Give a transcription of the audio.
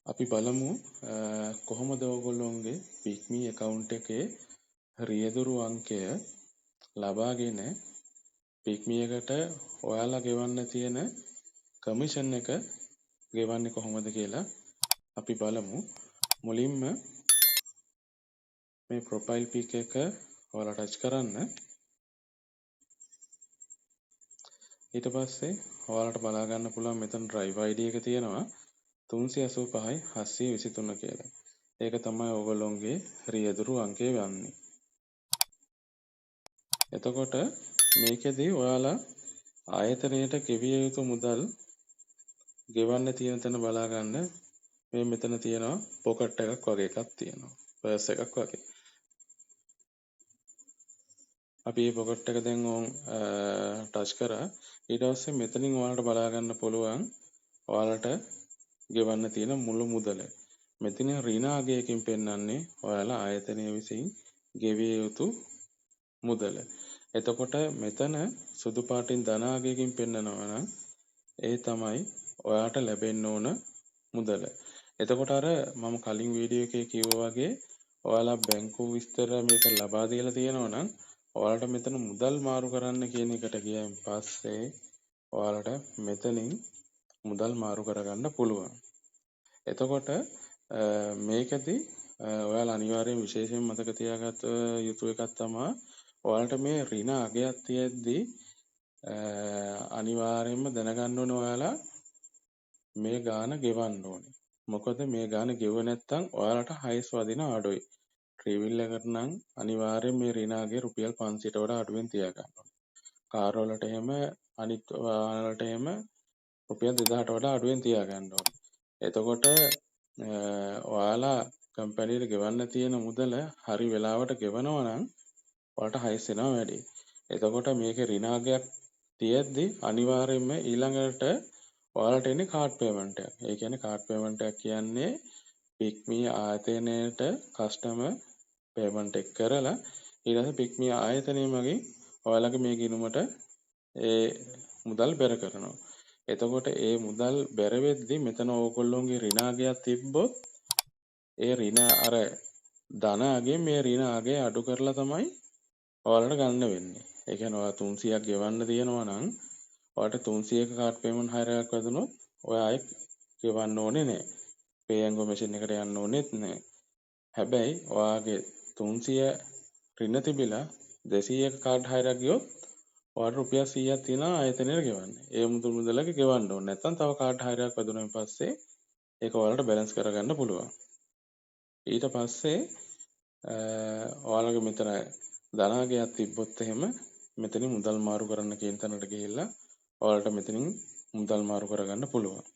අපි බලමු කොහොමද ඔයගොල්ලෝගේ පික්මි account එකේ රියදුරු අංකය ලබාගෙන පික්මි එකට ඔයාලා ගෙවන්න තියෙන කමිෂන් එක ගෙවන්නේ කොහොමද කියලා අපි බලමු. මුලින්ම මේ ප්‍රොෆයිල් පික් එක ඔයාලා ටච් කරන්න. ඊට පස්සේ ඔයාලට බලා ගන්න පුළුවන් මෙතන drive ID එක තියෙනවා 385 723 කියලා. ඒක තමයි ඔයගොල්ලෝගේ රියදුරු අංකය වන්නේ. එතකොට මේකෙදී ඔයාලා ආයතනයට ගෙවිය යුතු මුදල් ගෙවන්න තියෙන තැන බලා ගන්න. මේ මෙතන තියෙනවා පොකට් එකක් වගේ එකක් තියෙනවා. පර්ස් එකක් වගේ. අපි මේ පොකට් එක දැන් ඕන් ටච් කරා. ඊට පස්සේ මෙතනින් ඔයාලට බලා ගන්න පුළුවන් ඔයාලට ගෙවන්න තියෙන මුළු මුදල. මෙතන ඍණ අගයකින් පෙන්වන්නේ ඔයාලා ආයතනය විසින් ගෙවිය යුතු මුදල. එතකොට මෙතන සුදු පාටින් ධන අගයකින් පෙන්නනවා නම් ඒ තමයි ඔයාට ලැබෙන්න ඕන මුදල. එතකොට අර මම කලින් වීඩියෝ එකේ කිව්වා වගේ ඔයාලා බැංකුව විස්තර මේක ලබා දීලා තියෙනවා නම් ඔයාලට මෙතන මුදල් මාරු කරන්න කියන එකට ගියන් පස්සේ ඔයාලට මෙතනින් මුදල් මාරු කරගන්න පුළුවන්. එතකොට මේකදී ඔයාලා අනිවාර්යෙන් විශේෂයෙන් මතක තියාගත යුතු එකක් තමයි ඔයාලට මේ ඍණ අගයක් තියෙද්දි අනිවාර්යයෙන්ම දැනගන්න ඕනේ ඔයාලා මේ ගාන ගෙවන්න ඕනේ. මොකද මේ ගාන ගෙවුවේ නැත්නම් ඔයාලට හයිස් වදින අඩුයි. ට්‍රීවිල් එකට නම් අනිවාර්යයෙන් මේ ඍණ අගය රුපියල් 500ට වඩා අඩුවෙන් තියා ගන්න ඕනේ. කාර් වලට එහෙම අනිත් වාහන වලට එහෙම රුපියල් 2000ට වඩා අඩුවෙන් තියා ගන්න ඕනේ. එතකොට ඔයාලා කම්පැනිට ගෙවන්න තියෙන මුදල හරි වෙලාවට ගෙවනවා නම් ඔයාලට හයිස් වෙනවා වැඩි. එතකොට මේකේ ඍණ අගයක් තියෙද්දි අනිවාර්යයෙන්ම ඊළඟට ඔයාලට එන්නේ කාඩ් පේමන්ට් එකක්. ඒ කියන්නේ කාඩ් පේමන්ට් එකක් කියන්නේ පික්මි ආයතනයේට කස්ටමර් පේමන්ට් එක කරලා ඊට පස්සේ පික්මි ආයතනය මගින් ඔයාලගේ මේ ගිණුමට ඒ මුදල් බෙර කරනවා. එතකොට ඒ මුදල් බෙර වෙද්දි මෙතන ඕගොල්ලෝගේ ඍණ අගයක් තිබ්බොත් ඒ ඍණ අර ධන අගයෙන් මේ ඍණ අගය අඩු කරලා තමයි ඔයාලට ගන්න වෙන්නේ. ඒ කියන්නේ ඔයා 300ක් ගෙවන්න තියෙනවා නම් ඔයාලට 300ක කාඩ් පේමන්ට් හයර් එකක් වැදුනොත් ඔයා ආයෙත් ගෙවන්න ඕනේ නැහැ. පේ ඇන්ඩ් ගෝ මැෂින් එකට යන්න ඕනෙත් නැහැ. හැබැයි ඔයාගේ 300 ඍණ තිබිලා 200ක කාඩ් හයර් එකක් ගියොත් ඔයාලට රුපියල් 100ක් තියෙනවා ආයතනයට ගෙවන්න. ඒ මුදලක ගෙවන්න ඕනේ. නැත්නම් තව කාඩ් හයර් එකක් වැදුනයින් පස්සේ ඒක ඔයාලට බැලන්ස් කරගන්න පුළුවන්. ඊට පස්සේ ඔයාලගේ මෙතන ධනාගයක් තිබ්බොත් එහෙම මෙතනින් මුදල් මාරු කරන්න කියන තැනට ගිහිල්ලා ඔයාලට මෙතනින් මුදල් මාරු කරගන්න පුළුවන්.